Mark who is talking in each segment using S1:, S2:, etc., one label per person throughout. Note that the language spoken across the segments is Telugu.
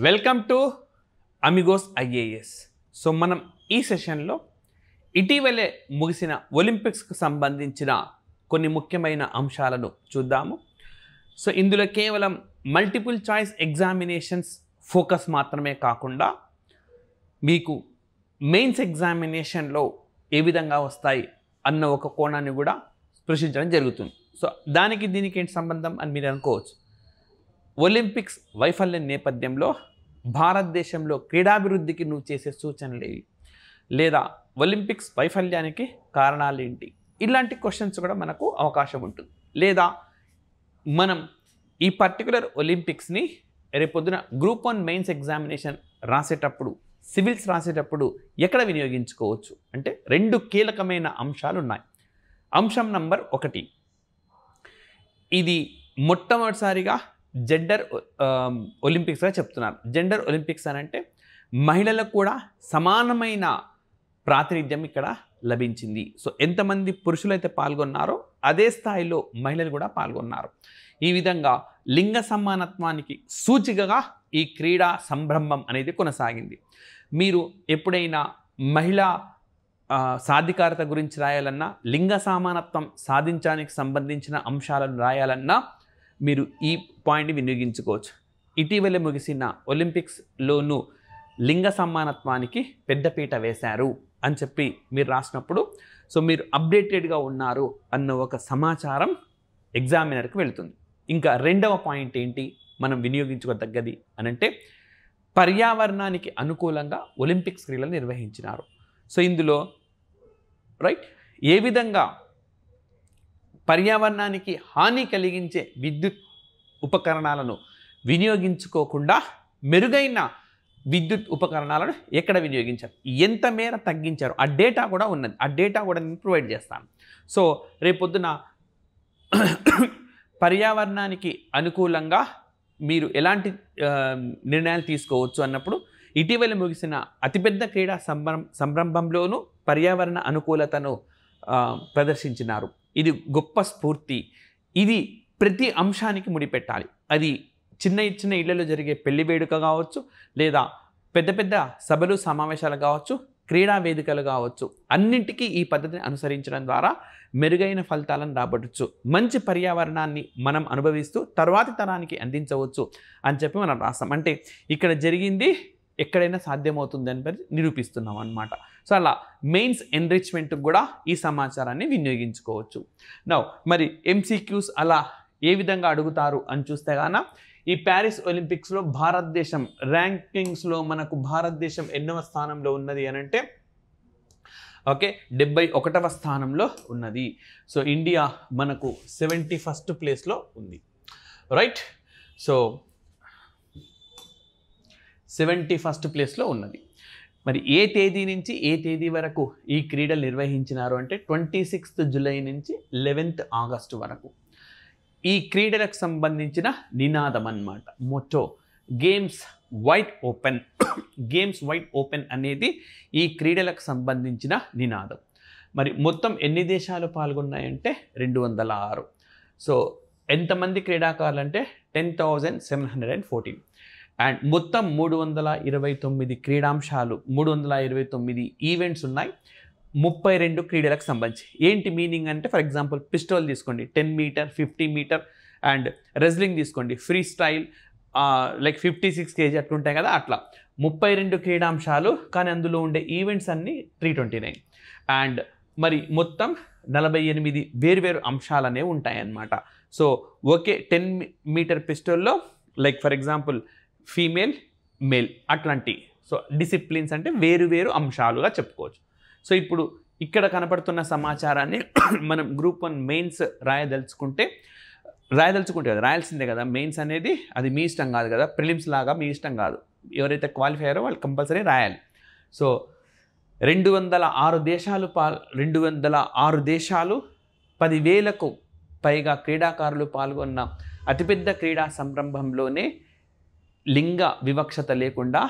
S1: Welcome to Amigos IAS. So మనం ఈ సెషన్లో ఇటీవలే ముగిసిన ఒలింపిక్స్కు సంబంధించిన కొన్ని ముఖ్యమైన అంశాలను చూద్దాము. సో ఇందులో కేవలం మల్టిపుల్ చాయిస్ ఎగ్జామినేషన్స్ ఫోకస్ మాత్రమే కాకుండా మీకు మెయిన్స్ ఎగ్జామినేషన్లో ఏ విధంగా వస్తాయి అన్న ఒక కోణాన్ని కూడా స్పృశించడం జరుగుతుంది. సో దానికి దీనికి ఏంటి సంబంధం అని మీరు అనుకోవచ్చు. ఒలింపిక్స్ వైఫల్యం నేపథ్యంలో భారతదేశంలో క్రీడాభివృద్ధికి నువ్వు చేసే సూచనలు ఏవి, లేదా ఒలింపిక్స్ వైఫల్యానికి కారణాలు ఏంటి, ఇలాంటి క్వశ్చన్స్ కూడా మనకు అవకాశం ఉంటుంది. లేదా మనం ఈ పర్టికులర్ ఒలింపిక్స్ని రేపొద్దున గ్రూప్ 1 మెయిన్స్ ఎగ్జామినేషన్ రాసేటప్పుడు, సివిల్స్ రాసేటప్పుడు ఎక్కడ వినియోగించుకోవచ్చు అంటే రెండు కీలకమైన అంశాలు ఉన్నాయి. అంశం నంబర్ 1, ఇది మొట్టమొదటిసారిగా జెండర్ ఒలింపిక్స్గా చెప్తున్నారు. జెండర్ ఒలింపిక్స్ అని అంటే మహిళలకు కూడా సమానమైన ప్రాతినిధ్యం ఇక్కడ లభించింది. సో ఎంతమంది పురుషులైతే పాల్గొన్నారో అదే స్థాయిలో మహిళలు కూడా పాల్గొన్నారు. ఈ విధంగా లింగ సమానత్వానికి సూచికగా ఈ క్రీడా సంరంభం అనేది కొనసాగింది. మీరు ఎప్పుడైనా మహిళా సాధికారత గురించి రాయాలన్నా, లింగ సమానత్వం సాధించడానికి సంబంధించిన అంశాలను రాయాలన్నా మీరు ఈ పాయింట్ని వినియోగించుకోవచ్చు. ఇటీవల ముగిసిన ఒలింపిక్స్లోనూ లింగ సమానత్వానికి పెద్దపీట వేశారు అని చెప్పి మీరు రాసినప్పుడు సో మీరు అప్డేటెడ్గా ఉన్నారు అన్న ఒక సమాచారం ఎగ్జామినర్కి వెళుతుంది. ఇంకా రెండవ పాయింట్ ఏంటి మనం వినియోగించుకోదగ్గది అని అంటే పర్యావరణానికి అనుకూలంగా ఒలింపిక్స్ క్రీడలు నిర్వహించినారు. సో ఇందులో ఏ విధంగా పర్యావరణానికి హాని కలిగించే విద్యుత్ ఉపకరణాలను వినియోగించుకోకుండా మెరుగైన విద్యుత్ ఉపకరణాలను ఎక్కడ వినియోగించారు, ఎంత మేర తగ్గించారు, ఆ డేటా కూడా ఉన్నది. ఆ డేటా కూడా నేను ప్రొవైడ్ చేస్తాను. సో రేపొద్దున పర్యావరణానికి అనుకూలంగా మీరు ఎలాంటి నిర్ణయాలు తీసుకోవచ్చు అన్నప్పుడు ఇటీవల ముగిసిన అతిపెద్ద క్రీడా సంరంభంలోనూ పర్యావరణ అనుకూలతను ప్రదర్శించినారు. ఇది గొప్ప స్ఫూర్తి. ఇది ప్రతి అంశానికి ముడిపెట్టాలి. అది చిన్న చిన్న ఇళ్లలో జరిగే పెళ్లి వేడుక కావచ్చు, లేదా పెద్ద పెద్ద సభలు సమావేశాలు కావచ్చు, క్రీడా వేదికలు కావచ్చు, అన్నింటికీ ఈ పద్ధతిని అనుసరించడం ద్వారా మెరుగైన ఫలితాలను రాబట్టవచ్చు. మంచి పర్యావరణాన్ని మనం అనుభవిస్తూ తర్వాతి తరానికి అందించవచ్చు అని చెప్పి మనం రాస్తాం. అంటే ఇక్కడ జరిగింది ఎక్కడైనా సాధ్యమవుతుందని నిరూపిస్తున్నాం అన్నమాట. సో అలా మెయిన్స్ ఎన్రిచ్మెంట్కి కూడా ఈ సమాచారాన్ని వినియోగించుకోవచ్చు. నౌ మరి ఎంసీక్యూస్ అలా ఏ విధంగా అడుగుతారు అని చూస్తే గాన ఈ ప్యారిస్ ఒలింపిక్స్లో భారతదేశం ర్యాంకింగ్స్లో మనకు భారతదేశం ఎన్నవ స్థానంలో ఉన్నది అని అంటే 71వ స్థానంలో ఉన్నది. సో ఇండియా మనకు 71st ప్లేస్లో ఉంది. రైట్. సో 71st ప్లేస్లో ఉన్నది. మరి ఏ తేదీ నుంచి ఏ తేదీ వరకు ఈ క్రీడలు నిర్వహించినారు అంటే 26th జూలై నుంచి 11th ఆగస్టు వరకు. ఈ క్రీడలకు సంబంధించిన నినాదం అన్నమాట, motto games wide open. Games wide open అనేది ఈ క్రీడలకు సంబంధించిన నినాదం. మరి మొత్తం ఎన్ని దేశాలు పాల్గొన్నాయంటే 206. సో ఎంతమంది క్రీడాకారులు అంటే 10,714. అండ్ మొత్తం 329 క్రీడాంశాలు, 329 ఈవెంట్స్ ఉన్నాయి. 32 క్రీడలకు సంబంధించి. ఏంటి మీనింగ్ అంటే ఫర్ ఎగ్జాంపుల్ పిస్టల్ తీసుకోండి, 10 మీటర్, 50 మీటర్, అండ్ రెజ్లింగ్ తీసుకోండి, ఫ్రీ స్టైల్, లైక్ 56 kg అట్లుంటాయి కదా, అట్లా 32 క్రీడాంశాలు. కానీ అందులో ఉండే ఈవెంట్స్ అన్నీ 329. అండ్ మరి మొత్తం 48 వేరువేరు అంశాలు అనేవి ఉంటాయన్నమాట. సో ఒకే 10 మీటర్ పిస్టల్లో like for example female, male అట్లాంటి సో డిసిప్లిన్స్ అంటే వేరు అంశాలుగా చెప్పుకోవచ్చు. సో ఇప్పుడు ఇక్కడ కనపడుతున్న సమాచారాన్ని మనం గ్రూప్ 1 మెయిన్స్ రాయదలుచుకుంటే రాయాల్సిందే కదా. మెయిన్స్ అనేది అది మీ ఇష్టం కాదు కదా, ప్రిలిమ్స్ లాగా మీ ఇష్టం కాదు. ఎవరైతే క్వాలిఫై అయ్యారో వాళ్ళు కంపల్సరీ రాయాలి. సో 206 దేశాలు 10,000కు పైగా క్రీడాకారులు పాల్గొన్న అతిపెద్ద క్రీడా సంరంభంలోనే లింగ వివక్షత లేకుండా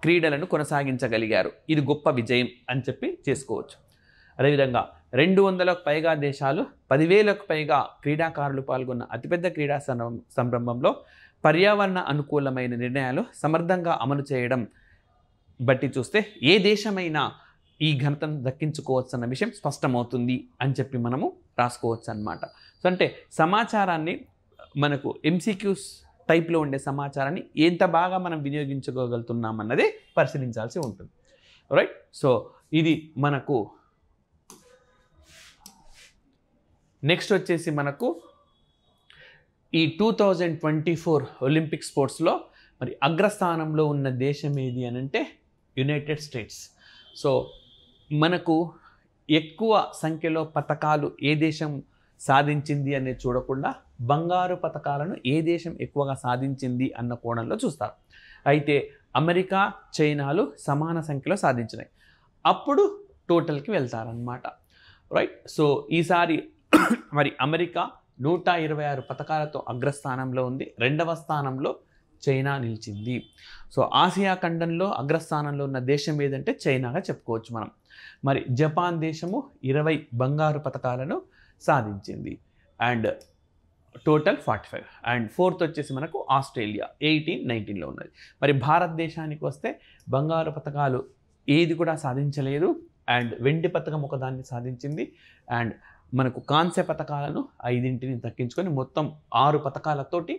S1: క్రీడలను కొనసాగించగలిగారు. ఇది గొప్ప విజయం అని చెప్పి చేసుకోవచ్చు. అదేవిధంగా 200లకు పైగా దేశాలు 10,000కు పైగా క్రీడాకారులు పాల్గొన్న అతిపెద్ద క్రీడా సంరంభంలో పర్యావరణ అనుకూలమైన నిర్ణయాలు సమర్థంగా అమలు చేయడం బట్టి చూస్తే ఏ దేశమైనా ఈ ఘనతను దక్కించుకోవచ్చు అన్న విషయం స్పష్టమవుతుంది అని చెప్పి మనము రాసుకోవచ్చు అన్నమాట. సో అంటే సమాచారాన్ని మనకు ఎంసీక్యూస్ టైప్లో ఉండే సమాచారాన్ని ఎంత బాగా మనం వినియోగించుకోగలుగుతున్నాం అన్నదే పరిశీలించాల్సి ఉంటుంది. రైట్. సో ఇది మనకు నెక్స్ట్ వచ్చేసి మనకు ఈ 2024 ఒలింపిక్ స్పోర్ట్స్లో మరి అగ్రస్థానంలో ఉన్న దేశం ఏది అని అంటే యునైటెడ్ స్టేట్స్. సో మనకు ఎక్కువ సంఖ్యలో పతకాలు ఏ దేశం సాధించింది అనేది చూడకుండా బంగారు పతకాలను ఏ దేశం ఎక్కువగా సాధించింది అన్న కోణంలో చూస్తారు. అయితే అమెరికా, చైనాలు సమాన సంఖ్యలో సాధించినాయి. అప్పుడు టోటల్కి వెళ్తారనమాట. రైట్. సో ఈసారి మరి అమెరికా 126 పతకాలతో అగ్రస్థానంలో ఉంది. రెండవ స్థానంలో చైనా నిలిచింది. సో ఆసియా ఖండంలో అగ్రస్థానంలో ఉన్న దేశం ఏదంటే చైనాగా చెప్పుకోవచ్చు మనం. మరి జపాన్ దేశము 20 బంగారు పతకాలను సాధించింది అండ్ టోటల్ 45. అండ్ ఫోర్త్ వచ్చేసి మనకు ఆస్ట్రేలియా 18, 19లో ఉన్నది. మరి భారతదేశానికి వస్తే బంగారు పతకాలు ఏది కూడా సాధించలేదు అండ్ వెండి పతకం ఒకదాన్ని సాధించింది అండ్ మనకు కాంస్య పతకాలను 5ని దక్కించుకొని మొత్తం 6 పతకాలతోటి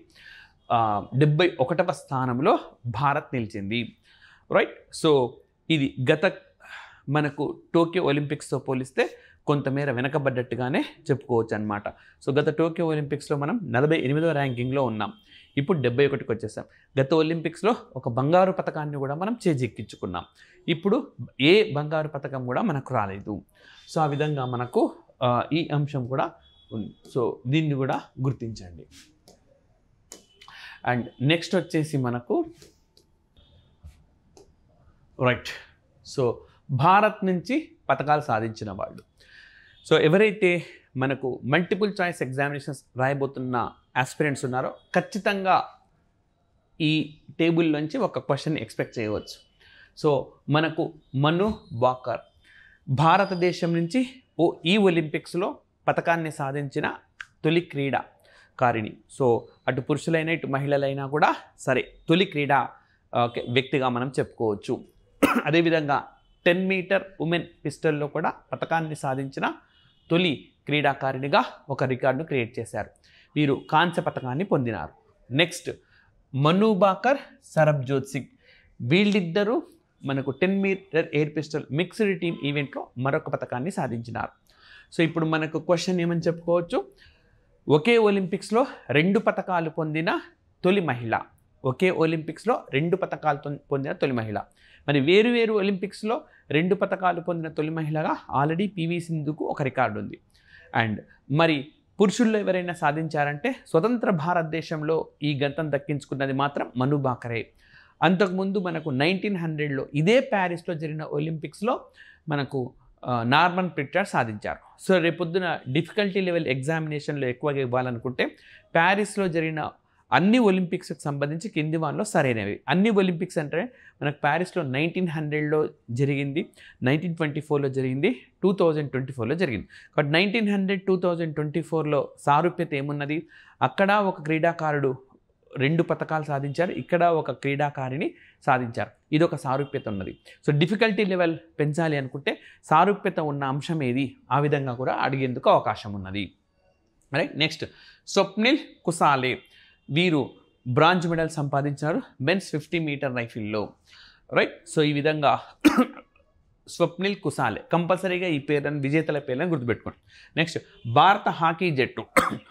S1: 71వ స్థానంలో భారత్ నిలిచింది. రైట్. సో ఇది గత మనకు టోక్యో ఒలింపిక్స్తో పోలిస్తే కొంతమేర వెనకబడ్డట్టుగానే చెప్పుకోవచ్చు అనమాట. సో గత టోక్యో ఒలింపిక్స్లో మనం 48వ ర్యాంకింగ్లో ఉన్నాం. ఇప్పుడు 71కి వచ్చేసాం. గత ఒలింపిక్స్లో ఒక బంగారు పతకాన్ని కూడా మనం చేజిక్కించుకున్నాం. ఇప్పుడు ఏ బంగారు పతకం కూడా మనకు రాలేదు. సో ఆ విధంగా మనకు ఈ అంశం కూడా ఉంది. సో దీన్ని కూడా గుర్తించండి. అండ్ నెక్స్ట్ వచ్చేసి మనకు రైట్. సో భారత్ నుంచి పతకాలు సాధించిన వాళ్ళు, సో ఎవరైతే మనకు మల్టిపుల్ చాయిస్ ఎగ్జామినేషన్స్ రాయబోతున్న ఆస్పిరెంట్స్ ఉన్నారో ఖచ్చితంగా ఈ టేబుల్ నుంచి ఒక క్వశ్చన్ ఎక్స్పెక్ట్ చేయవచ్చు. సో మనకు మను బాకర్ భారతదేశం నుంచి ఈ ఒలింపిక్స్లో పతకాన్ని సాధించిన తొలి క్రీడాకారిణి. సో అటు పురుషులైనా ఇటు మహిళలైనా కూడా సరే తొలి క్రీడా వ్యక్తిగా మనం చెప్పుకోవచ్చు. అదేవిధంగా 10 మీటర్ ఉమెన్ పిస్టల్లో కూడా పతకాన్ని సాధించిన తొలి క్రీడాకారిణిగా ఒక రికార్డును క్రియేట్ చేశారు. వీరు కాంస్య పతకాన్ని పొందినారు. నెక్స్ట్ మను బాకర్, సరబ్జోత్ సింగ్ వీళ్ళిద్దరూ మనకు 10 metre air pistol mixed team ఈవెంట్లో మరొక పతకాన్ని సాధించినారు. సో ఇప్పుడు మనకు క్వశ్చన్ ఏమని చెప్పుకోవచ్చు, ఒకే ఒలింపిక్స్లో 2 పతకాలు పొందిన తొలి మహిళ, ఒకే ఒలింపిక్స్లో 2 పతకాలు పొందిన తొలి మహిళ. మరి వేరు ఒలింపిక్స్లో 2 పతకాలు పొందిన తొలి మహిళగా ఆల్రెడీ పివి సింధుకు ఒక రికార్డు ఉంది. అండ్ మరి పురుషుల్లో ఎవరైనా సాధించారంటే స్వతంత్ర భారతదేశంలో ఈ ఘనతను దక్కించుకున్నది మాత్రం మను బాకరే. అంతకుముందు మనకు 1900లో ఇదే ప్యారిస్లో జరిగిన ఒలింపిక్స్లో మనకు నార్మన్ ప్రిట్చార్డ్ సాధించారు. సో రేపొద్దున డిఫికల్టీ లెవెల్ ఎగ్జామినేషన్లో ఎక్కువగా ఇవ్వాలనుకుంటే ప్యారిస్లో జరిగిన అన్ని ఒలింపిక్స్కి సంబంధించి కింది వాటిలో సరైనవి. అన్ని ఒలింపిక్స్ అంటే మనకు ప్యారిస్లో 1900లో జరిగింది, 1924లో జరిగింది, 2024లో జరిగింది. కాబట్టి 1900, 2024లో సారూప్యత ఏమున్నది, అక్కడ ఒక క్రీడాకారుడు 2 పతకాలు సాధించారు, ఇక్కడ ఒక క్రీడాకారిణి సాధించారు. ఇది ఒక సారూప్యత ఉన్నది. సో డిఫికల్టీ లెవెల్ పెంచాలి అనుకుంటే సారూప్యత ఉన్న అంశం ఏది, ఆ విధంగా కూడా అడిగేందుకు అవకాశం ఉన్నది. రైట్. నెక్స్ట్ స్వప్నిల్ కుసాలే వీరు బ్రాంజ్ మెడల్ సంపాదించారు మెన్స్ 50 మీటర్ రైఫిల్లో. రైట్. సో ఈ విధంగా స్వప్నిల్ కుసాలే కంపల్సరీగా ఈ పేర్లను విజేతల పేర్లను గుర్తుపెట్టుకోండి. నెక్స్ట్ భారత హాకీ జట్టు,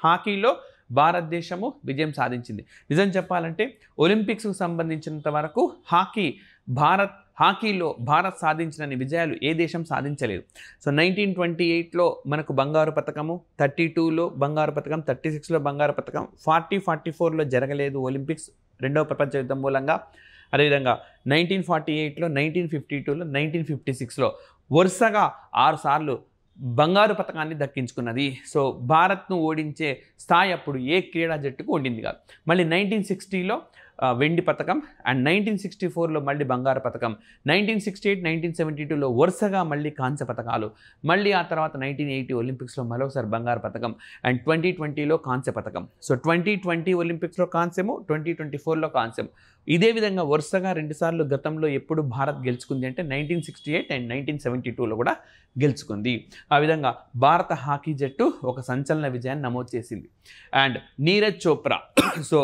S1: హాకీలో భారతదేశము విజయం సాధించింది. నిజం చెప్పాలంటే ఒలింపిక్స్కు సంబంధించినంత వరకు హాకీలో భారత్ సాధించిన విజయాలు ఏ దేశం సాధించలేదు. సో 1928లో మనకు బంగారు పతకము, 32లో బంగారు పతకం, 36లో బంగారు పతకం, 44లో జరగలేదు ఒలింపిక్స్ రెండవ ప్రపంచ యుద్ధం మూలంగా. అదేవిధంగా 1948లో, 1952లో, 1956లో వరుసగా 6 సార్లు బంగారు పతకాన్ని దక్కించుకున్నది. సో భారత్ను ఓడించే స్థాయి అప్పుడు ఏ క్రీడా జట్టుకు ఉండింది కాదు. మళ్ళీ 1960లో వెండి పథకం, అండ్ 1964లో మళ్ళీ బంగారు పథకం, 1968, 1972లో వరుసగా మళ్ళీ కాంస్య పథకాలు, మళ్ళీ ఆ తర్వాత 1980 ఒలింపిక్స్లో మరోసారి బంగారు పథకం, అండ్ 2020లో కాంస్య పథకం. సో 2020 ఒలింపిక్స్లో కాంస్యము, 2024లో కాంస్యం. ఇదే విధంగా వరుసగా 2 సార్లు గతంలో ఎప్పుడు భారత్ గెలుచుకుంది అంటే 1968 అండ్ 1972లో కూడా గెలుచుకుంది. ఆ విధంగా భారత హాకీ జట్టు ఒక సంచలన విజయాన్ని నమోదు చేసింది. అండ్ నీరజ్ చోప్రా సో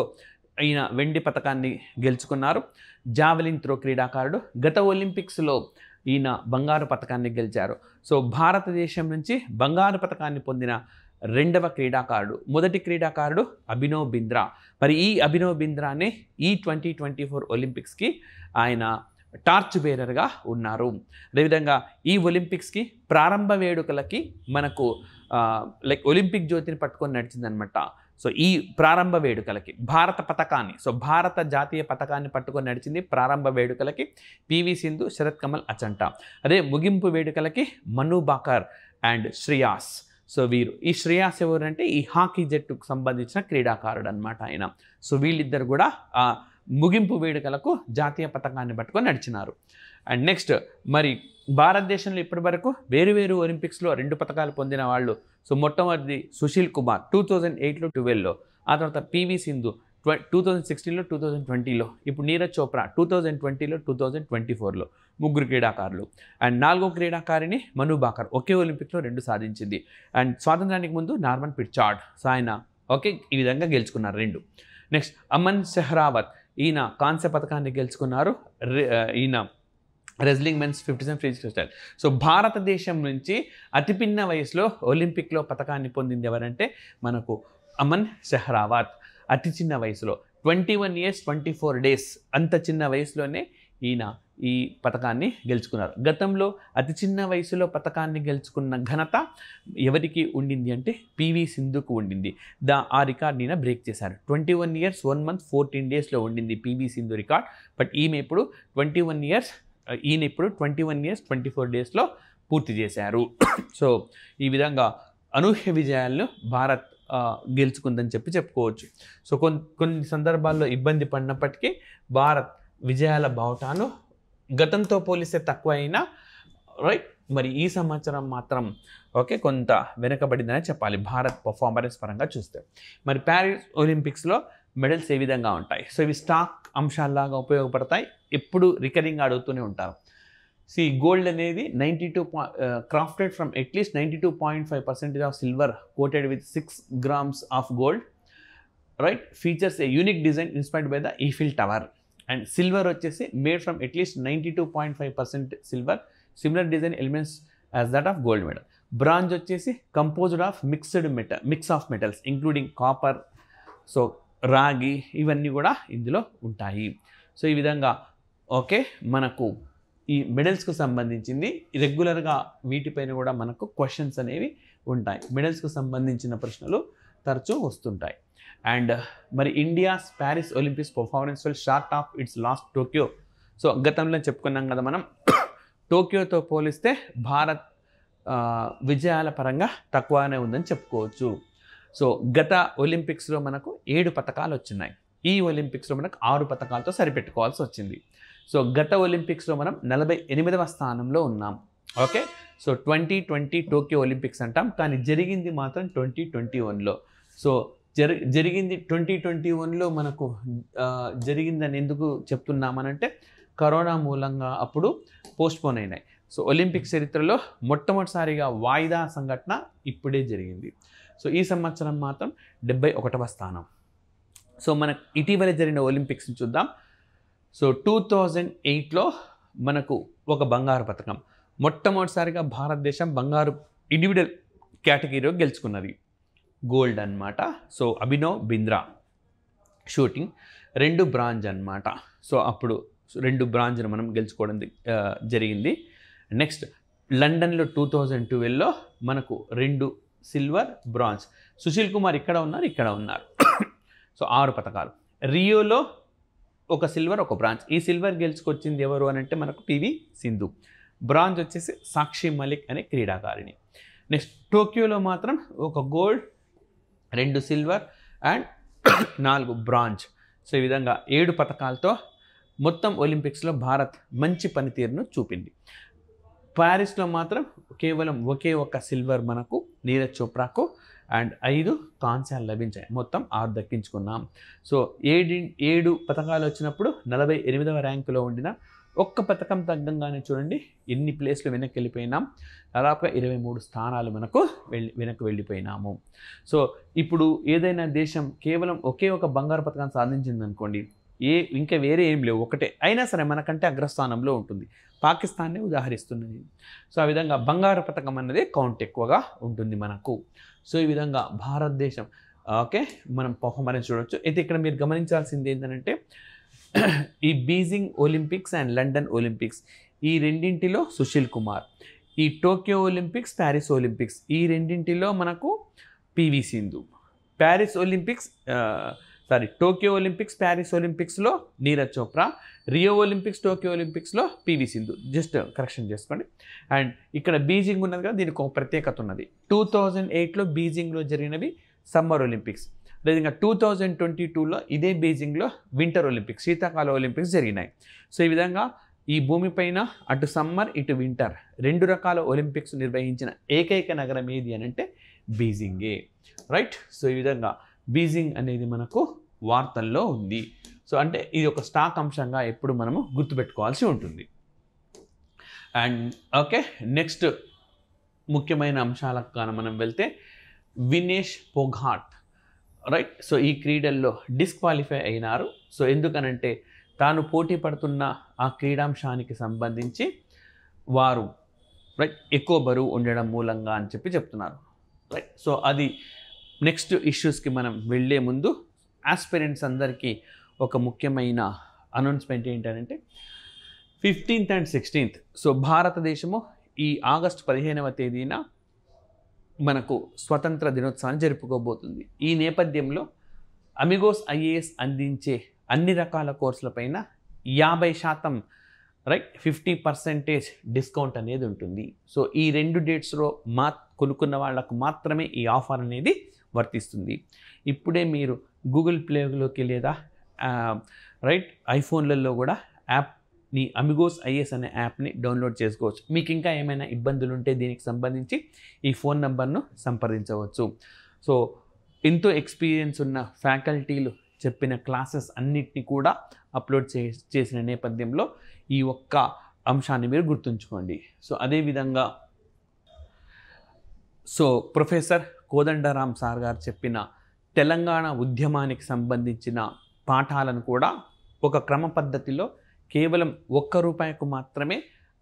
S1: ఈయన వెండి పథకాన్ని గెలుచుకున్నారు. జావెలిన్ త్రో క్రీడాకారుడు. గత ఒలింపిక్స్లో ఈయన బంగారు పథకాన్ని గెలిచారు. సో భారతదేశం నుంచి బంగారు పథకాన్ని పొందిన రెండవ క్రీడాకారుడు. మొదటి క్రీడాకారుడు అభినవ్ బింద్రా. మరి ఈ అభినవ్ బింద్రానే ఈ 2024 ఒలింపిక్స్కి ఆయన టార్చ్ బేరర్గా ఉన్నారు. అదేవిధంగా ఈ ఒలింపిక్స్కి ప్రారంభ వేడుకలకి మనకు లైక్ ఒలింపిక్ జ్యోతిని పట్టుకొని నడిచిందనమాట. సో ఈ ప్రారంభ వేడుకలకి భారత పతాకాన్ని, సో భారత జాతీయ పతాకాన్ని పట్టుకొని నడిచింది ప్రారంభ వేడుకలకి పివి సింధు, శరత్ కమల్ అచంట. అదే ముగింపు వేడుకలకి మను బాకర్ అండ్ శ్రేయాస్. సో వీరు, ఈ శ్రేయాస్ ఎవరంటే ఈ హాకీ జట్టుకు సంబంధించిన క్రీడాకారుడు అనమాట ఆయన. సో వీళ్ళిద్దరు కూడా ఆ ముగింపు వేడుకలకు జాతీయ పతాకాన్ని పట్టుకొని నడిచినారు. అండ్ నెక్స్ట్ మరి భారతదేశంలో ఇప్పటి వరకు వేరు ఒలింపిక్స్లో 2 పథకాలు పొందిన వాళ్ళు. సో మొట్టమొదటి సుశీల్ కుమార్ 2008లో 12లో, ఆ తర్వాత పివి సింధు 2016లో 2020లో, ఇప్పుడు నీరజ్ చోప్రా 2020లో 2024లో. ముగ్గురు క్రీడాకారులు. అండ్ 4వ క్రీడాకారిణి మను బాకర్ ఒకే ఒలింపిక్లో 2 సాధించింది. అండ్ స్వాతంత్రానికి ముందు నార్మన్ పిర్చార్డ్. సో ఆయన ఓకే ఈ విధంగా గెలుచుకున్నారు 2. నెక్స్ట్ అమన్ సెహ్రావత్, ఈయన కాంస్య పథకాన్ని గెలుచుకున్నారు. ఈయన wrestling men's 50 freestyle. So భారతదేశం నుంచి అతి పిన్న వయసులో ఒలింపిక్లో పథకాన్ని పొందింది ఎవరంటే మనకు అమన్ సెహ్రావత్. అతి చిన్న వయసులో 21 years 24 days అంత చిన్న వయసులోనే ఈయన ఈ పథకాన్ని గెలుచుకున్నారు. గతంలో అతి చిన్న వయసులో పథకాన్ని గెలుచుకున్న ఘనత ఎవరికి ఉండింది అంటే పివి సింధుకు ఉండింది. ఆ రికార్డ్ ఈయన బ్రేక్ చేశారు. 21 years 1 month 14 daysలో ఉండింది పివి సింధు రికార్డ్. బట్ ఈమె ఇప్పుడు 21 years 24 daysలో పూర్తి చేశారు. సో ఈ విధంగా అనూహ్య విజయాలను భారత్ గెలుచుకుందని చెప్పుకోవచ్చు. సో కొన్ని సందర్భాల్లో ఇబ్బంది పడినప్పటికీ భారత్ విజయాల బావుటాను గతంతో పోలిస్తే తక్కువ అయినా రైట్. మరి ఈ సంవత్సరం మాత్రం ఓకే కొంత వెనుకబడిందనే చెప్పాలి భారత్ పర్ఫార్మెన్స్ పరంగా చూస్తే. మరి ప్యారిస్ ఒలింపిక్స్లో మెడల్స్ ఏ విధంగా ఉంటాయి? సో ఇవి స్టాక్ అంశాల్లాగా ఉపయోగపడతాయి. ఎప్పుడు రికరింగ్ అడుగుతూనే ఉంటారు. గోల్డ్ అనేది 92 crafted from at least 92.5% of silver coated with 6 grams of gold, right? Features a unique design inspired by the Eiffel Tower. And silver వచ్చేసి made from at least 92.5% silver, similar design elements as that of gold medal. Bronze వచ్చేసి composed of mix of metals including copper, so రాగి, ఇవన్నీ కూడా ఇందులో ఉంటాయి. సో ఈ విధంగా ఓకే మనకు ఈ మెడల్స్కు సంబంధించింది రెగ్యులర్గా వీటిపైన కూడా మనకు క్వశ్చన్స్ అనేవి ఉంటాయి. మెడల్స్కు సంబంధించిన ప్రశ్నలు తరచూ వస్తుంటాయి. అండ్ మరి India's Paris Olympics performance will short of it's last Tokyo. So గతంలో చెప్పుకున్నాం కదా మనం, టోక్యోతో పోలిస్తే భారత్ విజయాల పరంగా తక్కువనే ఉందని చెప్పుకోవచ్చు. సో గత ఒలింపిక్స్లో మనకు 7 పథకాలు వచ్చినాయి. ఈ ఒలింపిక్స్లో మనకు 6 పథకాలతో సరిపెట్టుకోవాల్సి వచ్చింది. సో గత ఒలింపిక్స్లో మనం 48వ స్థానంలో ఉన్నాం. ఓకే, సో 2020 టోక్యో ఒలింపిక్స్ అంటాం, కానీ జరిగింది మాత్రం 2021లో. సో జరిగింది 2021లో మనకు జరిగిందని ఎందుకు చెప్తున్నామనంటే కరోనా మూలంగా అప్పుడు పోస్ట్పోన్ అయినాయి. సో ఒలింపిక్ చరిత్రలో మొట్టమొదటిసారిగా వాయిదా సంఘటన ఇప్పుడే జరిగింది. సో ఈ సంవత్సరం మాత్రం 71వ స్థానం. సో మనకు ఇటీవల జరిగిన ఒలింపిక్స్ని చూద్దాం. సో 2008లో మనకు ఒక బంగారు పథకం. మొట్టమొదటిసారిగా భారతదేశం బంగారు ఇండివిజువల్ కేటగిరీలో గెలుచుకున్నది, గోల్డ్ అన్నమాట. So Abhinav Bindra shooting 2 bronze అన్నమాట. సో అప్పుడు 2 బ్రాంజ్ను మనం గెలుచుకోవడం జరిగింది. నెక్స్ట్ లండన్లో 2012లో మనకు 2 సిల్వర్, బ్రాంజ్. సుశీల్ కుమార్ ఇక్కడ ఉన్నారు. సో 6 పథకాలు. రియోలో 1 సిల్వర్, 1 బ్రాంజ్. ఈ సిల్వర్ గెలుచుకొచ్చింది ఎవరు అని అంటే మనకు పివి సింధు. బ్రాంజ్ వచ్చేసి సాక్షి మలిక్ అనే క్రీడాకారిణి. నెక్స్ట్ టోక్యోలో మాత్రం 1 gold, 2 silver and 4 bronze. So ఈ విధంగా 7 పథకాలతో మొత్తం ఒలింపిక్స్లో భారత్ మంచి పనితీరును చూపింది. ప్యారిస్లో మాత్రం కేవలం ఒకే ఒక్క సిల్వర్ మనకు నీరజ్ చోప్రాకు అండ్ 5 కాంస్యాలు లభించాయి. మొత్తం 6 దక్కించుకున్నాం. సో 7 పథకాలు వచ్చినప్పుడు 48వ ర్యాంకులో ఉండిన ఒక్క పథకం తగ్గంగానే చూడండి ఎన్ని ప్లేస్లు వెనక్కి వెళ్ళిపోయినాం. దాదాపుగా 23 స్థానాలు మనకు వెనక్కి వెళ్ళిపోయినాము. సో ఇప్పుడు ఏదైనా దేశం కేవలం ఒకే ఒక బంగారు పథకాన్ని సాధించింది అనుకోండి, ఇంకా వేరే ఏం లేవు, ఒకటే అయినా సరే మనకంటే అగ్రస్థానంలో ఉంటుంది. పాకిస్తాన్నే ఉదాహరిస్తున్నది. సో ఆ విధంగా బంగారు పథకం అన్నది కౌంట్ ఎక్కువగా ఉంటుంది మనకు. సో ఈ విధంగా భారతదేశం ఓకే మనం పర్ఫార్మెన్స్ చూడవచ్చు. అయితే ఇక్కడ మీరు గమనించాల్సింది ఏంటంటే ఈ Beijing Olympics and London Olympics ఈ రెండింటిలో సుశీల్ కుమార్, ఈ టోక్యో ఒలింపిక్స్ ప్యారిస్ ఒలింపిక్స్ ఈ రెండింటిలో మనకు PV Sindhu, Tokyo Olympics Paris ఒలింపిక్స్లో Neeraj Chopra, Rio Olympics Tokyo ఒలింపిక్స్లో పివి సింధు. జస్ట్ కరెక్షన్ చేసుకోండి. అండ్ ఇక్కడ బీజింగ్ ఉన్నది కదా, దీనికి ఒక ప్రత్యేకత ఉన్నది. 2008లో బీజింగ్లో జరిగినవి సమ్మర్ ఒలింపిక్స్. అదేవిధంగా 2022లో ఇదే బీజింగ్లో వింటర్ ఒలింపిక్స్ శీతాకాల ఒలింపిక్స్ జరిగినాయి. సో ఈ విధంగా ఈ భూమిపైన అటు సమ్మర్ ఇటు వింటర్ 2 రకాల ఒలింపిక్స్ నిర్వహించిన ఏకైక నగరం ఏది అని అంటే బీజింగే. రైట్. సో ఈ విధంగా బీజింగ్ అనేది మనకు వార్తల్లో ఉంది. సో అంటే ఇది ఒక స్టాక్ అంశంగా ఎప్పుడు మనము గుర్తుపెట్టుకోవాల్సి ఉంటుంది. అండ్ ఓకే నెక్స్ట్ ముఖ్యమైన అంశాలకు కానీ మనం వెళ్తే వినేష్ ఫోగాట్ రైట్. సో ఈ క్రీడల్లో డిస్క్వాలిఫై అయినారు. సో ఎందుకనంటే తాను పోటీ పడుతున్న ఆ క్రీడాంశానికి సంబంధించి వారు రైట్ ఎక్కువ బరువు ఉండడం మూలంగా అని చెప్తున్నారు. రైట్. సో అది నెక్స్ట్ ఇష్యూస్కి మనం వెళ్ళే ముందు ఆస్పిరెంట్స్ అందరికీ ఒక ముఖ్యమైన అనౌన్స్మెంట్ ఏంటంటే 15th and 16th సో భారతదేశము ఈ ఆగస్టు 15వ తేదీన మనకు స్వతంత్ర దినోత్సవాన్ని జరుపుకోబోతుంది. ఈ నేపథ్యంలో అమిగోస్ ఐఏఎస్ అందించే అన్ని రకాల కోర్సులపైన 50% రైట్ 50% డిస్కౌంట్ అనేది ఉంటుంది. సో ఈ 2 డేట్స్లో కొనుక్కున్న వాళ్ళకు మాత్రమే ఈ ఆఫర్ అనేది వర్తిస్తుంది. ఇప్పుడే మీరు గూగుల్ ప్లేలోకి లేదా రైట్ ఐఫోన్లలో కూడా యాప్ని అమిగోస్ ఐఏఎస్ అనే యాప్ని డౌన్లోడ్ చేసుకోవచ్చు. మీకు ఇంకా ఏమైనా ఇబ్బందులు ఉంటే దీనికి సంబంధించి ఈ ఫోన్ నెంబర్ను సంప్రదించవచ్చు. సో ఎంతో ఎక్స్పీరియన్స్ ఉన్న ఫ్యాకల్టీలు చెప్పిన క్లాసెస్ అన్నిటిని కూడా అప్లోడ్ చేసిన నేపథ్యంలో ఈ ఒక్క అంశాన్ని మీరు గుర్తుంచుకోండి. సో అదేవిధంగా ప్రొఫెసర్ కోదండరామ్ సార్ గారు చెప్పిన తెలంగాణ ఉద్యమానికి సంబంధించిన పాఠాలను కూడా ఒక క్రమ పద్ధతిలో కేవలం ₹1 మాత్రమే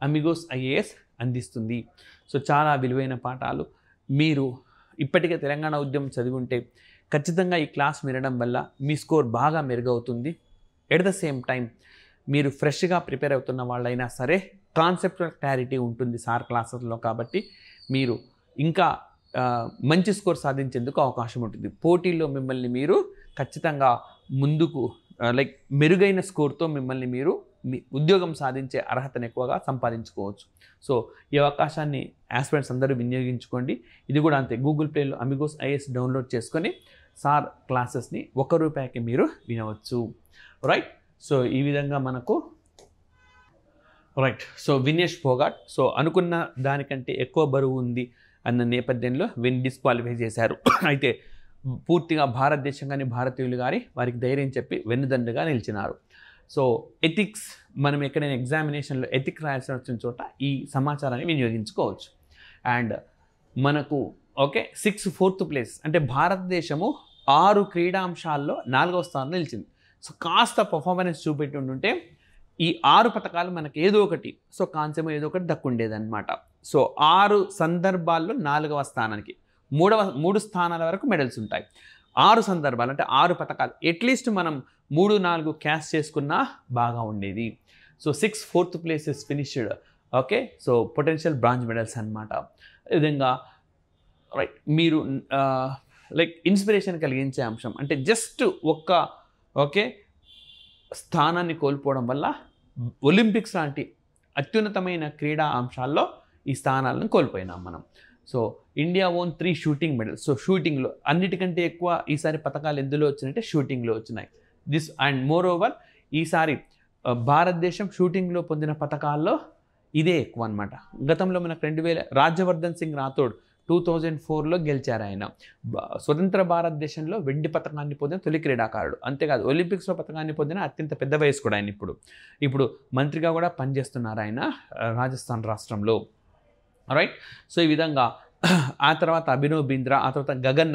S1: అమిగోస్ ఐఏఎస్ అందిస్తుంది. సో చాలా విలువైన పాఠాలు. మీరు ఇప్పటికే తెలంగాణ ఉద్యమం చదివి ఉంటే ఖచ్చితంగా ఈ క్లాస్ వినడం వల్ల మీ స్కోర్ బాగా మెరుగవుతుంది. ఎట్ ద సేమ్ టైం మీరు ఫ్రెష్గా ప్రిపేర్ అవుతున్న వాళ్ళైనా సరే కాన్సెప్చువల్ క్లారిటీ ఉంటుంది సార్ క్లాసెస్లో. కాబట్టి మీరు ఇంకా మంచి స్కోర్ సాధించేందుకు అవకాశం ఉంటుంది. పోటీల్లో మిమ్మల్ని మీరు ఖచ్చితంగా ముందుకు మెరుగైన స్కోర్తో మిమ్మల్ని మీరు మీ ఉద్యోగం సాధించే అర్హతను ఎక్కువగా సంపాదించుకోవచ్చు. సో ఈ అవకాశాన్ని ఆస్పిరెంట్స్ అందరూ వినియోగించుకోండి. ఇది కూడా అంతే. గూగుల్ ప్లేలో అమిగోస్ ఐఏఎస్ డౌన్లోడ్ చేసుకొని సార్ క్లాసెస్ని ₹1 మీరు వినవచ్చు. రైట్. సో ఈ విధంగా మనకు రైట్. సో వినేష్ ఫోగాట్ అనుకున్న దానికంటే ఎక్కువ బరువు ఉంది అన్న నేపథ్యంలో డిస్క్వాలిఫై చేశారు. అయితే పూర్తిగా భారతదేశం కానీ భారతీయులు కానీ వారికి ధైర్యం చెప్పి వెన్నుదండుగా నిలిచినారు. సో ఎథిక్స్ మనం ఎక్కడైనా ఎగ్జామినేషన్లో ఎథిక్ రాయాల్సి వచ్చిన చోట ఈ సమాచారాన్ని వినియోగించుకోవచ్చు. అండ్ మనకు 4th ప్లేస్ అంటే భారతదేశము 6 క్రీడాంశాల్లో 4వ స్థానంలో నిలిచింది. సో కాస్త పర్ఫార్మెన్స్ చూపెట్టి ఉంటుంటే ఈ 6 పథకాలు మనకి ఏదో ఒకటి కాంస్యమో ఏదో ఒకటి దక్కుండేదన్నమాట. సో 6 సందర్భాల్లో 4వ స్థానానికి 3 స్థానాల వరకు మెడల్స్ ఉంటాయి. 6 సందర్భాలు అంటే 6 పథకాలు అట్లీస్ట్ మనం 3-4 క్యాష్ చేసుకున్నా బాగా ఉండేది. So 4th place is finished. So potential bronze medals అనమాట. విధంగా రైట్ మీరు ఇన్స్పిరేషన్ కలిగించే అంశం అంటే జస్ట్ ఒక్క స్థానాన్ని కోల్పోవడం వల్ల ఒలింపిక్స్ లాంటి అత్యున్నతమైన క్రీడా అంశాల్లో ఈ స్థానాలను కోల్పోయినాం మనం. So India own 3 shooting medals. So షూటింగ్లో అన్నిటికంటే ఎక్కువ ఈసారి పథకాలు ఎందులో వచ్చినాయంటే షూటింగ్లో వచ్చినాయి. దిస్ అండ్ మోర్ ఓవర్ ఈసారి భారతదేశం షూటింగ్లో పొందిన పథకాల్లో ఇదే ఎక్కువ అనమాట. గతంలో మనకు 2000 రాజ్యవర్ధన్ సింగ్ రాథోడ్ 2004లో గెలిచారు ఆయన. స్వతంత్ర భారతదేశంలో వెండి పథకాన్ని పొందిన తొలి క్రీడాకారుడు. అంతేకాదు ఒలింపిక్స్లో పథకాన్ని పొందిన అత్యంత పెద్ద వయసు కూడా ఆయన. ఇప్పుడు మంత్రిగా కూడా పనిచేస్తున్నారు ఆయన రాజస్థాన్ రాష్ట్రంలో. రైట్. సో ఈ విధంగా ఆ తర్వాత అభినవ్ బింద్రా, ఆ తర్వాత గగన్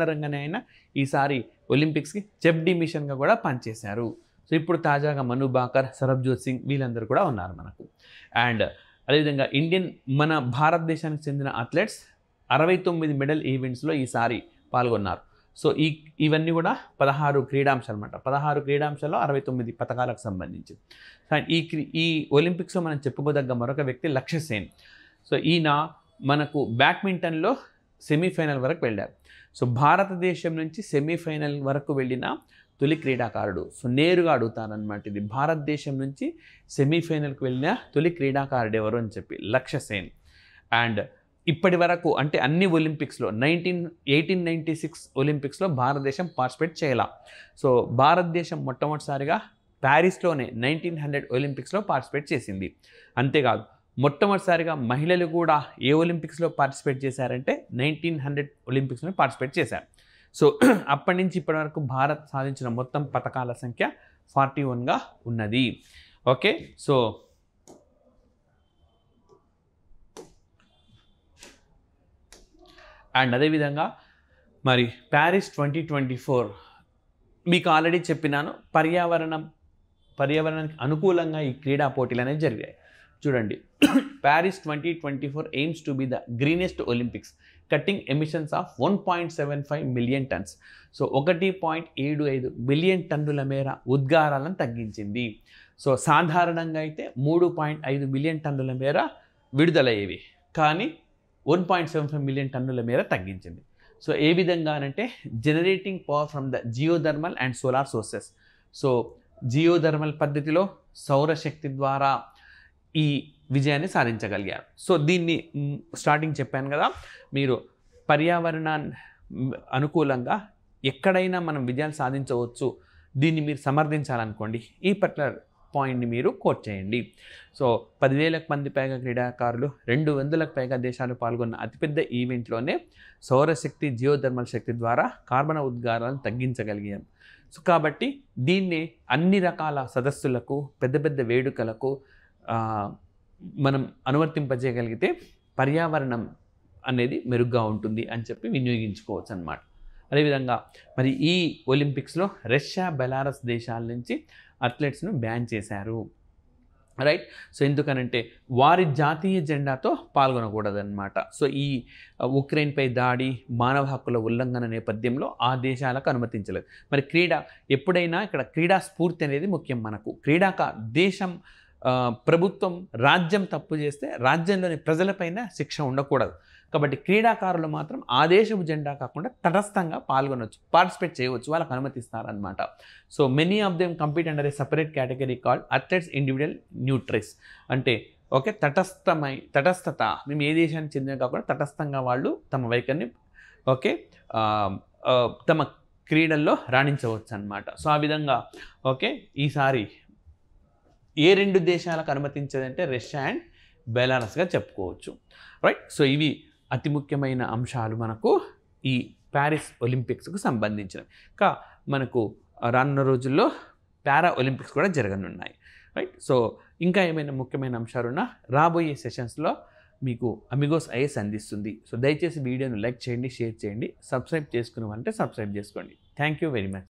S1: నరంగ్ అనే ఆయన ఈసారి ఒలింపిక్స్కి చెఫ్ డి మిషన్గా కూడా పనిచేశారు. సో ఇప్పుడు తాజాగా మను బాకర్, సరబ్జోత్ సింగ్ వీళ్ళందరూ కూడా ఉన్నారు మనకు. అండ్ అదేవిధంగా మన భారతదేశానికి చెందిన అథ్లెట్స్ 69 మెడల్ ఈవెంట్స్లో ఈసారి పాల్గొన్నారు. సో ఇవన్నీ కూడా 16 క్రీడాంశాలు అనమాట. 16 క్రీడాంశాల్లో 69 పథకాలకు సంబంధించి. అండ్ ఈ ఒలింపిక్స్లో మనం చెప్పుకోదగ్గ మరొక వ్యక్తి లక్ష్య సేన్. సో ఈయన మనకు బ్యాడ్మింటన్లో సెమీఫైనల్ వరకు వెళ్ళారు. సో భారతదేశం నుంచి సెమీఫైనల్ వరకు వెళ్ళిన తొలి క్రీడాకారుడు. సో నేరుగా అడుగుతారనమాట, ఇది భారతదేశం నుంచి సెమీఫైనల్కి వెళ్ళిన తొలి క్రీడాకారుడు ఎవరు అని చెప్పి లక్ష్య సేన్. అండ్ ఇప్పటి వరకు అంటే అన్ని ఒలింపిక్స్లో 1896 ఒలింపిక్స్లో భారతదేశం పార్టిసిపేట్ చేయాల. సో భారతదేశం మొట్టమొదటిసారిగా ప్యారిస్లోనే 1900 ఒలింపిక్స్లో పార్టిసిపేట్ చేసింది. అంతేకాదు మొట్టమొదటిసారిగా మహిళలు కూడా ఏ ఒలింపిక్స్లో పార్టిసిపేట్ చేశారంటే 1900 ఒలింపిక్స్లో పార్టిసిపేట్ చేశారు. సో అప్పటి నుంచి ఇప్పటి వరకు భారత్ సాధించిన మొత్తం పథకాల సంఖ్య 41గా ఉన్నది. ఓకే. సో అండ్ అదేవిధంగా మరి ప్యారిస్ 2024 మీకు ఆల్రెడీ చెప్పినాను, పర్యావరణానికి అనుకూలంగా ఈ క్రీడా పోటీలు అనేవి జరిగాయి. చూడండి, Paris 2024 AIIMS to be the greenest Olympics, cutting emissions of 1.75 million tons. So 1.75 billion టన్నుల మేర ఉద్గారాలను తగ్గించింది. సో సాధారణంగా అయితే 3.5 మిలియన్ టన్నుల మేర విడుదలయ్యేవి, కానీ 1.75 మిలియన్ టన్నుల మేర తగ్గించింది. సో ఏ విధంగా అంటే generating power from the geothermal and solar sources. So geothermal పద్ధతిలో సౌరశక్తి ద్వారా ఈ విజయాన్ని సాధించగలిగారు. సో దీన్ని స్టార్టింగ్ చెప్పాను కదా, మీరు పర్యావరణాన్ని అనుకూలంగా ఎక్కడైనా మనం విజయాలు సాధించవచ్చు, దీన్ని మీరు సమర్థించాలనుకోండి, ఈ పర్టికులర్ పాయింట్ని మీరు కోట్ చేయండి. సో 10,000 మంది పైగా క్రీడాకారులు, 200లకు పైగా దేశాలు పాల్గొన్న అతిపెద్ద ఈవెంట్లోనే సౌరశక్తి, జియోథర్మల్ శక్తి ద్వారా కార్బన్ ఉద్గారాలను తగ్గించగలిగాం. సో కాబట్టి దీన్ని అన్ని రకాల సదస్సులకు, పెద్ద పెద్ద వేడుకలకు మనం అనువర్తింపజేయగలిగితే పర్యావరణం అనేది మెరుగ్గా ఉంటుంది అని చెప్పి వినియోగించుకోవచ్చు అన్నమాట. అదేవిధంగా మరి ఈ ఒలింపిక్స్లో రష్యా, బెలారస్ దేశాల నుంచి అథ్లెట్స్ను బ్యాన్ చేశారు. రైట్. సో ఎందుకనంటే వారి జాతీయ జెండాతో పాల్గొనకూడదన్నమాట. సో ఈ ఉక్రెయిన్పై దాడి, మానవ హక్కుల ఉల్లంఘన నేపథ్యంలో ఆ దేశాలకు అనుమతించలేదు. మరి ఎప్పుడైనా ఇక్కడ క్రీడా స్ఫూర్తి అనేది ముఖ్యం మనకు. దేశం, ప్రభుత్వం, రాజ్యం తప్పు చేస్తే రాజ్యంలోని ప్రజలపైన శిక్ష ఉండకూడదు. కాబట్టి క్రీడాకారులు మాత్రం ఆ దేశపు జెండా కాకుండా తటస్థంగా పాల్గొనవచ్చు, పార్టిసిపేట్ చేయవచ్చు, వాళ్ళకి అనుమతిస్తారనమాట. So many of them compete under a separate category called athletes individual neutrals. అంటే ఓకే, తటస్థత, మేము ఏ దేశానికి చెందిన కాకుండా తటస్థంగా వాళ్ళు తమ వైఖరిని తమ క్రీడల్లో రాణించవచ్చు అనమాట. సో ఆ విధంగా ఈసారి ఏ 2 దేశాలకు అనుమతించదంటే రష్యా అండ్ బెలారస్గా చెప్పుకోవచ్చు. రైట్. సో ఇవి అతి ముఖ్యమైన అంశాలు మనకు ఈ ప్యారిస్ ఒలింపిక్స్కు సంబంధించినవి. మనకు రానున్న రోజుల్లో పారా ఒలింపిక్స్ కూడా జరగనున్నాయి. రైట్. సో ఇంకా ఏమైనా ముఖ్యమైన అంశాలున్నా రాబోయే సెషన్స్లో మీకు అమిగోస్ ఐఏఎస్ అందిస్తుంది. సో దయచేసి వీడియోను లైక్ చేయండి, షేర్ చేయండి, సబ్స్క్రైబ్ చేసుకున్నామంటే సబ్స్క్రైబ్ చేసుకోండి. Thank you very much.